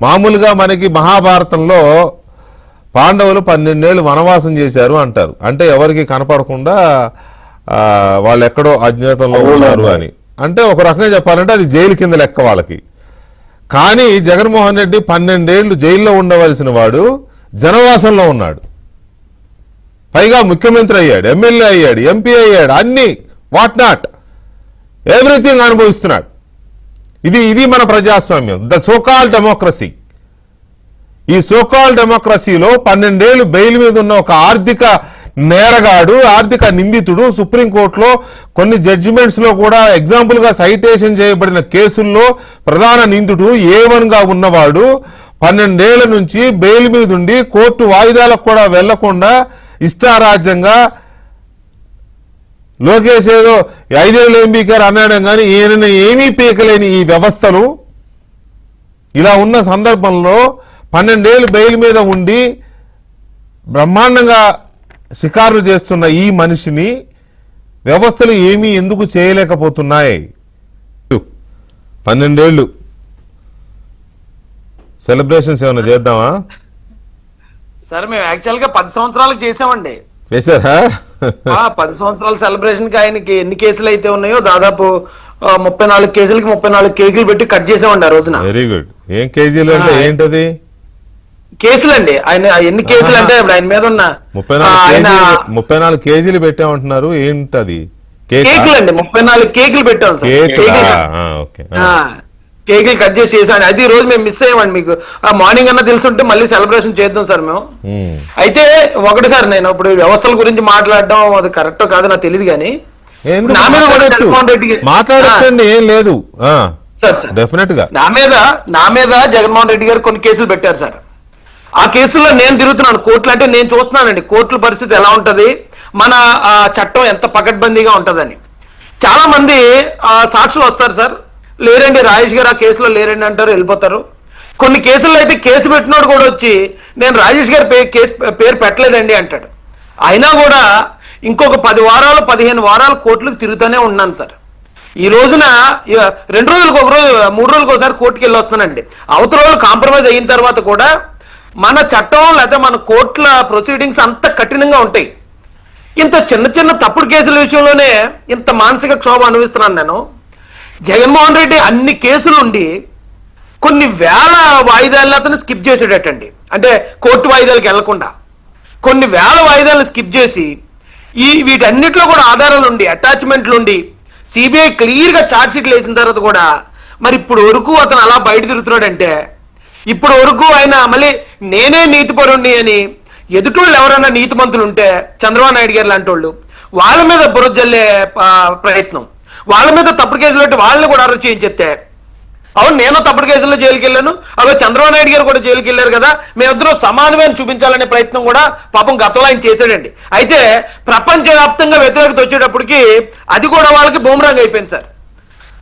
మామూలుగా మనకి మహాభారతంలో పాండవులు 12 ఏళ్ళు వనవాసం చేశారు అంటారు. అంటే ఎవరికి కనపడకుండా వాళ్ళు ఎక్కడో అజ్ఞాతంలో ఉన్నారు అని. అంటే ఒక రకంగా చెప్పాలంటే అది జైలు కింద లెక్క వాళ్ళకి. కానీ జగన్మోహన్ రెడ్డి 12 ఏళ్ళు జైల్లో ఉండవలసిన వాడు జనవాసంలో ఉన్నాడు. పైగా ముఖ్యమంత్రి అయ్యాడు, ఎమ్మెల్యే అయ్యాడు, ఎంపీ అయ్యాడు, అన్ని వాట్ నాట్ ఎవ్రీథింగ్ అనుభవిస్తున్నాడు. ఇది మన ప్రజాస్వామ్యం, ద సోకాల్ డెమోక్రసీ. ఈ సోకాల్ డెమోక్రసీలో 12 ఏళ్ళు బెయిల్ మీద ఉన్న ఒక ఆర్థిక నేరగాడు, ఆర్థిక నిందితుడు, సుప్రీంకోర్టులో కొన్ని జడ్జిమెంట్స్ లో కూడా ఎగ్జాంపుల్ గా సైటేషన్ చేయబడిన కేసుల్లో ప్రధాన నిందితుడు A1 గా ఉన్నవాడు 12 ఏళ్ల నుంచి బెయిల్ మీద ఉండి కోర్టు వాయిదాలకు కూడా వెళ్లకుండా ఇష్టారాజ్యంగా లోకేష్ ఏదో 5 ఏళ్ళు ఏం పీకారు అన్నాడు కానీ ఈయన ఏమీ పీకలేని ఈ వ్యవస్థలు ఇలా ఉన్న సందర్భంలో 12 ఏళ్ళు బెయిల్ మీద ఉండి బ్రహ్మాండంగా షికారులు చేస్తున్న ఈ మనిషిని వ్యవస్థలు ఏమీ ఎందుకు చేయలేకపోతున్నాయి? 12 ఏళ్ళు సెలబ్రేషన్స్ ఏమైనా చేద్దామా సార్? మేము యాక్చువల్ గా 10 సంవత్సరాలకు చేసామండి. చేశారా? 10 సంవత్సరాల సెలబ్రేషన్ కి ఆయనకి ఎన్ని కేసులు అయితే ఉన్నాయో దాదాపు 34 కేసులకి 34 కేజీలు పెట్టి కట్ చేసామండి ఆ రోజున. Very good. ఏం కేజీలు అంటే ఏంటది? కేసులు అండి. ఆయన ఎన్ని కేసులు అంటే ఆయన మీద ఉన్న 34 కేజీలు పెట్టామంటున్నారు. ఏంటది? కేకులు అండి. 34 కేకులు పెట్టాం సార్. కేకులు కట్ చేసి చేసాను. అది రోజు మేము మిస్ అయ్యామండి. మీకు మార్నింగ్ అన్నా తెలుసుంటే మళ్ళీ సెలబ్రేషన్ చేద్దాం సార్ మేము. అయితే ఒకటి సార్, నేను ఇప్పుడు వ్యవస్థల గురించి మాట్లాడడం అది కరెక్టో కాదో నాకు తెలియదు కానీ నా మీద కూడా జగన్మోహన్ రెడ్డి మాట్లాడచ్చండి, ఏం లేదు సార్. డెఫినెట్ గా నా మీద జగన్మోహన్ రెడ్డి గారు కొన్ని కేసులు పెట్టారు సార్. ఆ కేసుల్లో నేను తిరుగుతున్నాను కోర్టులు. అంటే నేను చూస్తున్నానండి కోర్టుల పరిస్థితి ఎలా ఉంటది, మన చట్టం ఎంత పకడ్బందీగా ఉంటదని. చాలా మంది సాక్షులు వస్తారు సార్, లేరండి రాజేష్ గారు ఆ కేసులో లేరండి అంటారు, వెళ్ళిపోతారు. కొన్ని కేసుల్లో అయితే కేసు పెట్టినోడు కూడా వచ్చి నేను రాజేష్ గారి పేరు పెట్టలేదండి అంటాడు. అయినా కూడా ఇంకొక 10 వారాలు 15 వారాలు కోర్టులకు తిరుగుతూనే ఉన్నాను సార్. ఈ రోజున 2 రోజులకు ఒక రోజు 3 రోజులకు ఒకసారి కోర్టుకి వెళ్ళి వస్తున్నానండి. అవతల రోజులు కాంప్రమైజ్ అయిన తర్వాత కూడా మన చట్టం లేదా మన కోర్టుల ప్రొసీడింగ్స్ అంత కఠినంగా ఉంటాయి. ఇంత చిన్న చిన్న తప్పుడు కేసుల విషయంలోనే ఇంత మానసిక క్షోభ అనుభవిస్తున్నాను నేను. జగన్మోహన్ రెడ్డి అన్ని కేసులు ఉండి కొన్ని వేల వాయిదాలను అతను స్కిప్ చేసేటట్టండి. అంటే కోర్టు వాయిదాలకు వెళ్లకుండా కొన్ని వేల వాయిదాలను స్కిప్ చేసి వీటన్నిటిలో కూడా ఆధారాలు ఉండి అటాచ్మెంట్లు ఉండి సిబిఐ క్లియర్గా ఛార్జ్ షీట్లు వేసిన తర్వాత కూడా మరి ఇప్పుడు వరకు అతను అలా బయట తిరుగుతున్నాడంటే, ఇప్పుడు వరకు ఆయన మళ్ళీ నేనే నీతిపరుణ్ణి అని ఎదుటోళ్ళు ఎవరైనా నీతిమంతులు ఉంటే చంద్రబాబు నాయుడు గారు లాంటి వాళ్ళు వాళ్ళ మీద బురద జల్లే ప్రయత్నం, వాళ్ళ మీద తప్పుడు కేసులు పెట్టి వాళ్ళని కూడా అరెస్ట్ చేయించేస్తే, అవును నేను తప్పుడు కేసుల్లో జైలుకి వెళ్ళాను, అదో చంద్రబాబు నాయుడు గారు కూడా జైలుకి వెళ్ళారు కదా, మేమిద్దరూ సమానమైన చూపించాలనే ప్రయత్నం కూడా పాపం గతంలో ఆయన చేశాడండి. అయితే ప్రపంచవ్యాప్తంగా వ్యతిరేకత వచ్చేటప్పటికి అది కూడా వాళ్ళకి బూమరాంగ్ అయిపోయింది సార్.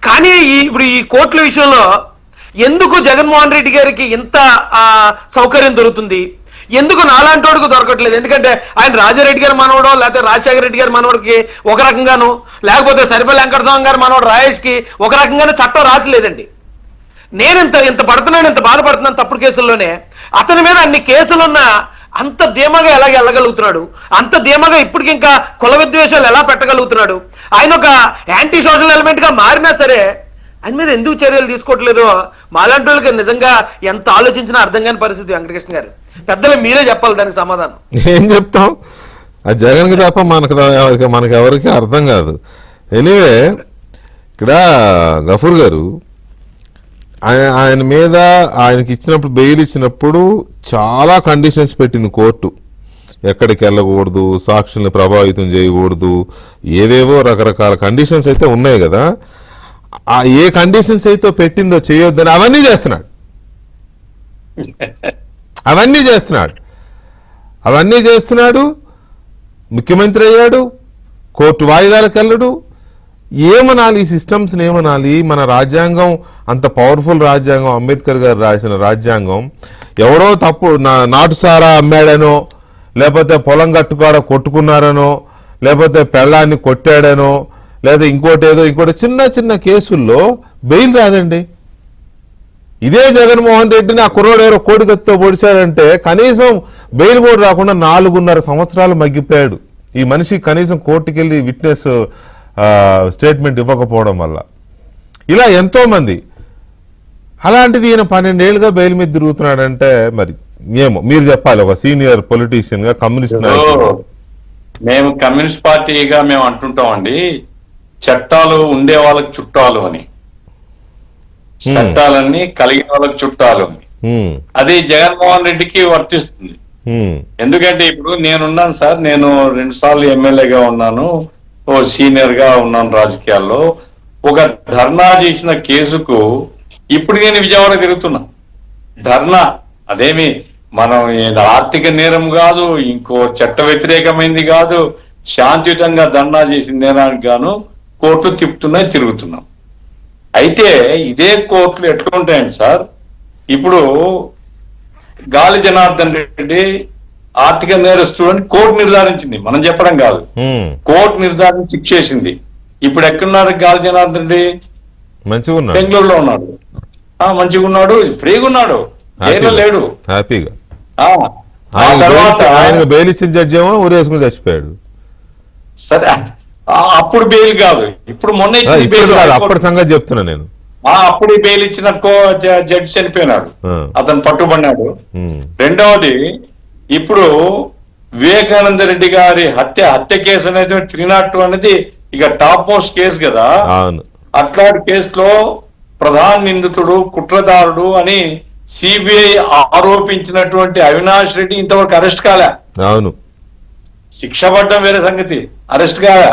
కానీ ఇప్పుడు ఈ కోర్టుల విషయంలో ఎందుకు జగన్మోహన్ రెడ్డి గారికి ఇంత సౌకర్యం దొరుకుతుంది, ఎందుకు నాలాంటి వాడికి దొరకట్లేదు? ఎందుకంటే ఆయన రాజారెడ్డి గారు మనవడో లేకపోతే రాజశేఖర రెడ్డి గారు మనవడికి ఒక రకంగాను, లేకపోతే సరిపల్లి వెంకటస్వామి గారు మనవడు రాజేష్కి ఒక రకంగానే చట్టం రాసిలేదండి. నేను ఇంత పడుతున్నాను, ఇంత బాధపడుతున్నాను తప్పుడు కేసుల్లోనే. అతని మీద అన్ని కేసులున్నా అంత ధీమాగా ఎలాగ వెళ్ళగలుగుతున్నాడు, అంత ధీమాగా ఇప్పటికి ఇంకా కుల విద్వేషాలు ఎలా పెట్టగలుగుతున్నాడు? ఆయన ఒక యాంటీ సోషల్ ఎలిమెంట్ గా మారినా సరే ఆయన మీద ఎందుకు చర్యలు తీసుకోవట్లేదో మాలాంటి వాళ్ళకి నిజంగా ఎంత ఆలోచించినా అర్థం కాని పరిస్థితి. వెంకటకృష్ణ గారు పెద్దలు మీరే చెప్పాలి దానికి సమాధానం. ఏం చెప్తాం? అది జగన్కి తప్ప మనకు ఎవరికి అర్థం కాదు. ఎనీవే ఇక్కడ గఫూర్ గారు ఆయన మీద ఆయనకి ఇచ్చినప్పుడు బెయిల్ ఇచ్చినప్పుడు చాలా కండిషన్స్ పెట్టింది కోర్టు. ఎక్కడికి వెళ్ళకూడదు, సాక్షుల్ని ప్రభావితం చేయకూడదు, ఏవేవో రకరకాల కండిషన్స్ అయితే ఉన్నాయి కదా. ఏ కండిషన్స్ అయితే పెట్టిందో చేయొద్దని అవన్నీ చేస్తున్నాడు. ముఖ్యమంత్రి అయ్యాడు, కోర్టు వాయిదాలకు వెళ్ళడు. ఏమనాలి ఈ సిస్టమ్స్ని? ఏమనాలి? మన రాజ్యాంగం అంత పవర్ఫుల్ రాజ్యాంగం, అంబేద్కర్ గారు రాసిన రాజ్యాంగం ఎవరో తప్పు నాటుసారా అమ్మాడనో, లేకపోతే పొలం గట్టుకాడ కొట్టుకున్నారనో, లేకపోతే పెళ్ళాన్ని కొట్టాడనో, లేదా ఇంకోటి చిన్న చిన్న కేసుల్లో బెయిల్ రాదండి. ఇదే జగన్మోహన్ రెడ్డిని ఆ కుర్రోడు ఎవరో కోడికత్తితో పొడిచాడంటే కనీసం బెయిల్ కూడా రాకుండా 4.5 సంవత్సరాలు మగ్గిపోయాడు ఈ మనిషి. కనీసం కోర్టుకెళ్ళి విట్నెస్ స్టేట్మెంట్ ఇవ్వకపోవడం వల్ల ఇలా ఎంతో మంది. అలాంటిది ఈయన 12 ఏళ్ళుగా బెయిల్ మీద తిరుగుతున్నాడంటే మరి ఏమో మీరు చెప్పాలి, ఒక సీనియర్ పొలిటీషియన్ గా, కమ్యూనిస్ట్ నాయకుడు. మేము కమ్యూనిస్ట్ పార్టీగా మేము అంటుంటామండి, చట్టాలు ఉండే వాళ్ళకి చుట్టాలు అని, చట్టాలన్నీ కలిగిన వాళ్ళకి చుట్టాలు అని. అది జగన్మోహన్ రెడ్డికి వర్తిస్తుంది. ఎందుకంటే ఇప్పుడు నేనున్నాను సార్, నేను 2 సార్లు ఎమ్మెల్యేగా ఉన్నాను, ఓ సీనియర్ గా ఉన్నాను రాజకీయాల్లో. ఒక ధర్నా చేసిన కేసుకు ఇప్పుడు నేను విజయవాడ తిరుగుతున్నా. ధర్నా అదేమి మనం ఆర్థిక నేరం కాదు, ఇంకో చట్ట వ్యతిరేకమైంది కాదు, శాంతియుతంగా ధర్నా చేసిన నేరానికి గాను కోర్టులు తిరుగుతున్నాం. అయితే ఇదే కోర్టులు ఎట్లుంటాయండి సార్, ఇప్పుడు గాలి జనార్దన్ రెడ్డి ఆర్థిక నేరస్తుడు అని కోర్టు నిర్ధారించింది, మనం చెప్పడం కాదు, కోర్టు నిర్ధారించి శిక్ష చేసింది. ఇప్పుడు ఎక్కడున్నాడు గాలి జనార్దన్ రెడ్డి? బెంగళూరులో ఉన్నాడు. మంచిగా ఉన్నాడు, ఫ్రీగా ఉన్నాడు, జైల్లో లేడు, హ్యాపీగా. ఆ తర్వాత ఆయన బెయిల్ ఇచ్చిన జడ్జి ఏమో ఊరేసుకుని చచ్చిపోయాడు. సరే, అప్పుడు బెయిల్ కాదు, ఇప్పుడు మొన్న ఇచ్చిన బెయిల్ కాదు, అప్పటి సంగతి చెప్తున్నా నేను. అప్పుడు బెయిల్ ఇచ్చిన జడ్జి చనిపోయినాడు, అతను పట్టుబడినాడు. రెండవది, ఇప్పుడు వివేకానంద రెడ్డి గారి హత్య కేసు అనేది 302 అనేది ఇక టాప్ మోస్ట్ కేసు కదా. అట్లాంటి కేసులో ప్రధాన నిందితుడు, కుట్రదారుడు అని సిబిఐ ఆరోపించినటువంటి అవినాష్ రెడ్డి ఇంతవరకు అరెస్ట్ కాలే. అవును, శిక్ష పడ్డం వేరే సంగతి, అరెస్ట్ కాలే.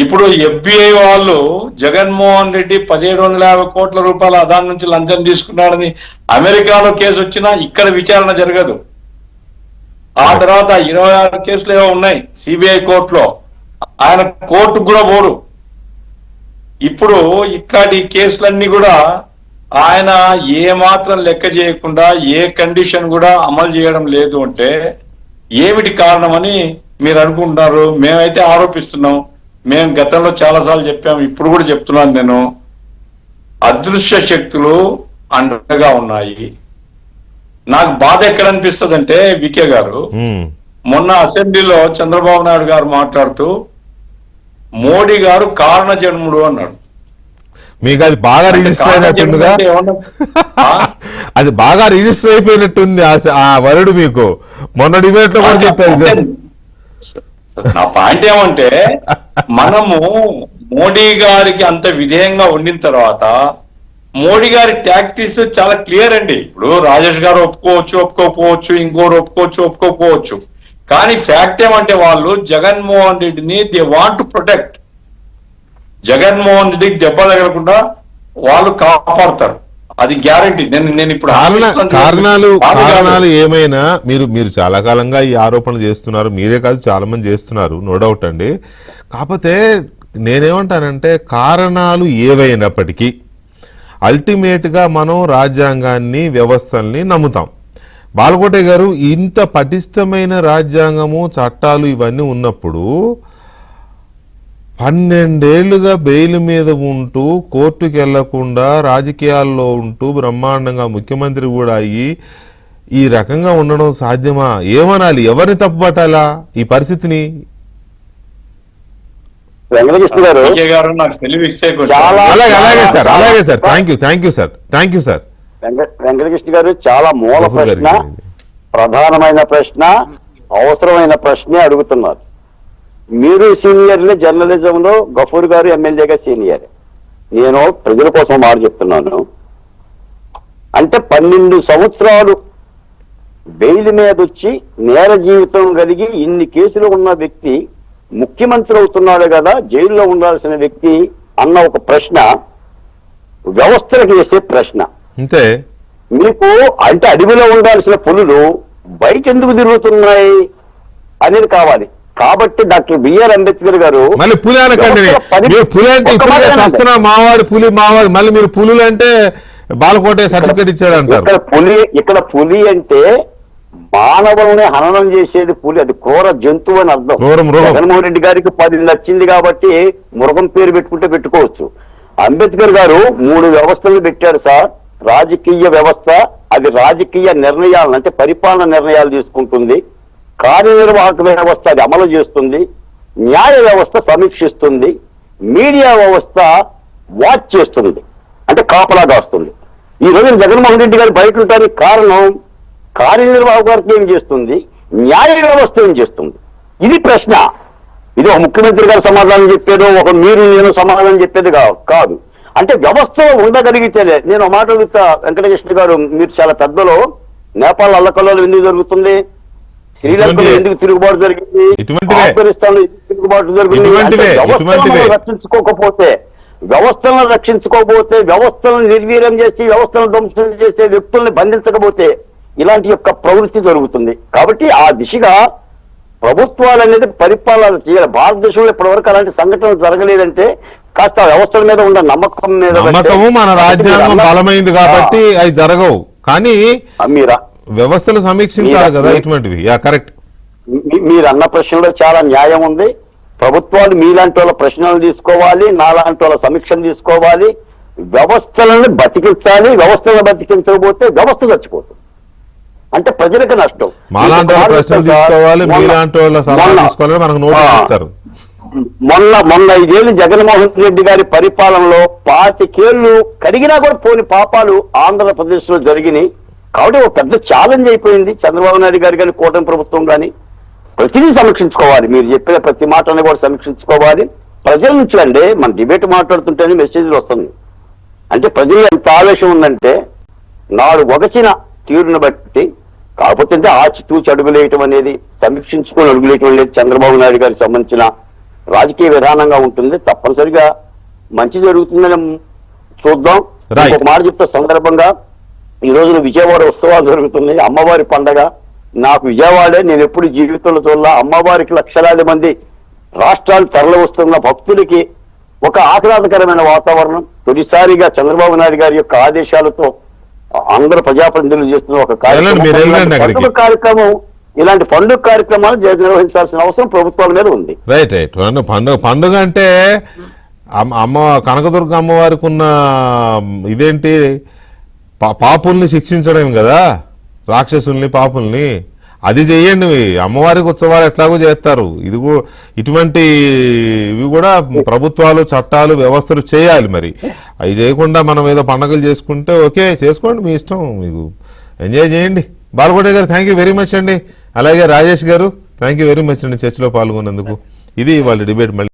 ఇప్పుడు FBI వాళ్ళు జగన్మోహన్ రెడ్డి 1750 కోట్ల రూపాయల అదాని నుంచి లంచం తీసుకున్నాడని అమెరికాలో కేసు వచ్చినా ఇక్కడ విచారణ జరగదు. ఆ తర్వాత 26 కేసులు ఏవో ఉన్నాయి సిబిఐ కోర్టులో, ఆయన కోర్టుకు కూడా పోడు. ఇప్పుడు ఇట్లాంటి కేసులన్నీ కూడా ఆయన ఏ మాత్రం లెక్క చేయకుండా ఏ కండిషన్ కూడా అమలు చేయడం లేదు అంటే ఏమిటి కారణమని మీరు అనుకుంటున్నారు? మేమైతే ఆరోపిస్తున్నాం, మేము గతంలో చాలాసార్లు చెప్పాము, ఇప్పుడు కూడా చెప్తున్నాను నేను, అదృశ్య శక్తులు అండగా ఉన్నాయి. నాకు బాధ ఎక్కడ అనిపిస్తుంది అంటే, వికే గారు మొన్న అసెంబ్లీలో చంద్రబాబు నాయుడు గారు మాట్లాడుతూ మోడీ గారు కారణ జన్ముడు అన్నాడు. మీకు అది బాగా రిజిస్టర్ అయినట్టుందిగా, అది బాగా రిజిస్టర్ అయిపోయినట్టుంది ఆ వరుడు మీకు. మొన్న డిబేట్ లో కూడా చెప్పారు. నా పాయింట్ ఏమంటే, మనము మోడీ గారికి అంత విధేయంగా ఉండిన తర్వాత మోడీ గారి టాక్టిక్స్ చాలా క్లియర్ అండి. ఇప్పుడు రాజేష్ గారు ఒప్పుకోకపోవచ్చు, ఇంకోరు ఒప్పుకోకపోవచ్చు, కానీ ఫ్యాక్ట్ ఏమంటే వాళ్ళు జగన్మోహన్ రెడ్డిని they want to protect. Jaganmohan రెడ్డికి దెబ్బ తగలకుండా వాళ్ళు కాపాడతారు, అది గ్యారంటీ. నేను ఇప్పుడు కారణాలు ఏమైనా మీరు చాలా కాలంగా ఈ ఆరోపణలు చేస్తున్నారు, మీరే కాదు చాలా మంది చేస్తున్నారు, నో డౌట్ అండి. కాకపోతే నేనేమంటానంటే, కారణాలు ఏవైనప్పటికీ అల్టిమేట్ గా మనం రాజ్యాంగాన్ని, వ్యవస్థల్ని నమ్ముతాం. బాలకోటే గారు, ఇంత పటిష్టమైన రాజ్యాంగము, చట్టాలు ఇవన్నీ ఉన్నప్పుడు 12 ఏళ్లుగా బెయిల్ మీద ఉంటూ, కోర్టుకు వెళ్లకుండా, రాజకీయాల్లో ఉంటూ, బ్రహ్మాండంగా ముఖ్యమంత్రి కూడా అయ్యి ఈ రకంగా ఉండడం సాధ్యమా? ఏమనాలి, ఎవరిని తప్పుపట్టాలా ఈ పరిస్థితిని? వెంకటకృష్ణ గారు నాకు సెలవు ఇస్తే అలాగే sir, thank you sir. Venkatakrishna గారు చాలా మూల ప్రశ్న, ప్రధానమైన ప్రశ్న, అవసరమైన ప్రశ్నే అడుగుతున్నారు. మీరు సీనియర్లే జర్నలిజంలో, గఫూర్ గారు ఎమ్మెల్యేగా సీనియర్. నేను ప్రజల కోసం మాట చెప్తున్నాను. అంటే 12 సంవత్సరాలు బెయిల్ మీద వచ్చి నేర జీవితం కలిగి ఇన్ని కేసులు ఉన్న వ్యక్తి ముఖ్యమంత్రి అవుతున్నాడు కదా, జైల్లో ఉండాల్సిన వ్యక్తి అన్న ఒక ప్రశ్న వ్యవస్థలకు వేసే ప్రశ్న. అంతే. మీకు అంటే అడవిలో ఉండాల్సిన పులులు బయట ఎందుకు తిరుగుతున్నాయి అనేది కావాలి. కాబట్టి డాక్టర్ బిఆర్ అంబేద్కర్ గారు మళ్ళీ పులి అనకండి, పులి అంటే ఇప్పుడు మావాడు పులి, మావాడు, మళ్ళీ మీరు పులులు అంటే బాలకోటే సర్టిఫికేట్ ఇచ్చాడు అంటారు. ఇక్కడ పులి అంటే మానవుల్ని హననం చేసేది పులి, అది క్రూర జంతువు అని అర్థం. జగన్మోహన్ రెడ్డి గారికి 10 నచ్చింది కాబట్టి మృగం పేరు పెట్టుకుంటే పెట్టుకోవచ్చు. అంబేద్కర్ గారు 3 వ్యవస్థలు పెట్టారు సార్. రాజకీయ వ్యవస్థ అది రాజకీయ నిర్ణయాలను అంటే పరిపాలన నిర్ణయాలు తీసుకుంటుంది, కార్యనిర్వాహక వ్యవస్థ అది అమలు చేస్తుంది, న్యాయ వ్యవస్థ సమీక్షిస్తుంది, మీడియా వ్యవస్థ వాచ్ చేస్తుంది అంటే కాపలా కాస్తుంది. ఈ రోజు జగన్మోహన్ రెడ్డి గారు బయట ఉండడానికి కారణం కార్యనిర్వాహక వర్గం ఏం చేస్తుంది, న్యాయ వ్యవస్థ ఏం చేస్తుంది? ఇది ప్రశ్న. ఇది ఒక ముఖ్యమంత్రి గారు సమాధానం చెప్పేదో ఒక మీరు నేను సమాధానం చెప్పేది కాదు. అంటే వ్యవస్థలో ఉండగలిగితేనే. నేను ఒక మాట అడుగుతా వెంకటకృష్ణ గారు, మీరు చాలా పెద్దలో నేపాల్ అల్లకల్లోలు ఎందుకు జరుగుతుంది, శ్రీలంకలో ఎందుకు తిరుగుబాటు జరిగింది, ఆఫ్ఘనిస్తాన్ లో ఎందుకు తిరుగుబాటు జరిగింది? వ్యవస్థలను రక్షించుకోకపోతే వ్యవస్థలను నిర్వీర్యం చేసి వ్యవస్థలను ధ్వంసం చేసే వ్యక్తుల్ని బంధించకపోతే ఇలాంటి యొక్క ప్రవృత్తి జరుగుతుంది. కాబట్టి ఆ దిశగా ప్రభుత్వాలు అనేది పరిపాలన చేయాలి. భారతదేశంలో ఇప్పటివరకు అలాంటి సంఘటనలు జరగలేదంటే కాస్త వ్యవస్థల మీద ఉన్న నమ్మకం మీద నమ్మకము మన రాజ్యాంగం బలమైంది కాబట్టి అవి జరగవు. కానీ మీరా వ్యవస్థలు సమీక్షించాలి కదా ఇటువంటివి. కరెక్ట్. మీరు అన్న ప్రశ్నలో చాలా న్యాయం ఉంది. ప్రభుత్వాలు మీలాంటి వాళ్ళ ప్రశ్నలు తీసుకోవాలి, నాలాంటి వాళ్ళ సమీక్షలు తీసుకోవాలి, వ్యవస్థలను బతికించాలి. వ్యవస్థలను బతికించకపోతే వ్యవస్థ చచ్చిపోతుంది, అంటే ప్రజలకు నష్టం. మాలాంటి వాళ్ళ ప్రశ్నలు తీసుకోవాలి, మీలాంటి వాళ్ళ సలహా తీసుకోవాలి, మనకు నోటీస్ ఇస్తారు. మొన్న 5 ఏళ్ళు జగన్మోహన్ రెడ్డి గారి పరిపాలనలో 25 ఏళ్ళు కడిగినా కూడా పోని పాపాలు ఆంధ్రప్రదేశ్ లో జరిగినాయి. కాబట్టి ఒక పెద్ద ఛాలెంజ్ అయిపోయింది చంద్రబాబు నాయుడు గారు కానీ కూటమి ప్రభుత్వం కానీ. ప్రతిదీ సమీక్షించుకోవాలి, మీరు చెప్పిన ప్రతి మాటని కూడా సమీక్షించుకోవాలి. ప్రజల నుంచి అండి మన డిబేట్ మాట్లాడుతుంటేనే మెసేజ్లు వస్తుంది. అంటే ప్రజలు ఎంత ఆవేశం ఉందంటే నాడు వగచిన తీరును బట్టి, కాకపోతే ఆచితూచి అడుగులేయటం అనేది, సమీక్షించుకొని అడుగులేయటం అనేది చంద్రబాబు నాయుడు గారికి సంబంధించిన రాజకీయ విధానంగా ఉంటుంది. తప్పనిసరిగా మంచి జరుగుతుందని చూద్దాం. ఒక మాట చెప్తే సందర్భంగా ఈ రోజున విజయవాడ ఉత్సవాలు జరుగుతున్నాయి, అమ్మవారి పండగ. నాకు విజయవాడే నేను ఎప్పుడు జీవితంలో చూడాల. అమ్మవారికి లక్షలాది మంది రాష్ట్రాలు తరలి వస్తున్న భక్తులకి ఒక ఆహ్లాదకరమైన వాతావరణం. తొలిసారిగా చంద్రబాబు నాయుడు గారి యొక్క ఆదేశాలతో అందరూ ప్రజాప్రతినిధులు చేస్తున్న ఒక కార్యక్రమం. ఇలాంటి పండుగ కార్యక్రమాలు నిర్వహించాల్సిన అవసరం ప్రభుత్వాల మీద ఉంది. Right right. పండుగ అంటే అమ్మ కనకదుర్గ అమ్మవారికి ఉన్న ఇదేంటి, పాపుల్ని శిక్షించడం కదా, రాక్షసుల్ని పాపుల్ని. అది చెయ్యండి. అమ్మవారికి ఉత్సవాలు ఎట్లాగో చేస్తారు. ఇటువంటి ఇవి కూడా ప్రభుత్వాలు చట్టాలు వ్యవస్థలు చేయాలి. మరి అవి చేయకుండా మనం ఏదో పండుగలు చేసుకుంటే ఓకే, చేసుకోండి, మీ ఇష్టం, మీకు ఎంజాయ్ చేయండి. బాలకోటే గారు థ్యాంక్ యూ వెరీ మచ్ అండి. అలాగే రాజేష్ గారు థ్యాంక్ యూ వెరీ మచ్ అండి చర్చలో పాల్గొన్నందుకు. ఇది వాళ్ళ డిబేట్. మళ్ళీ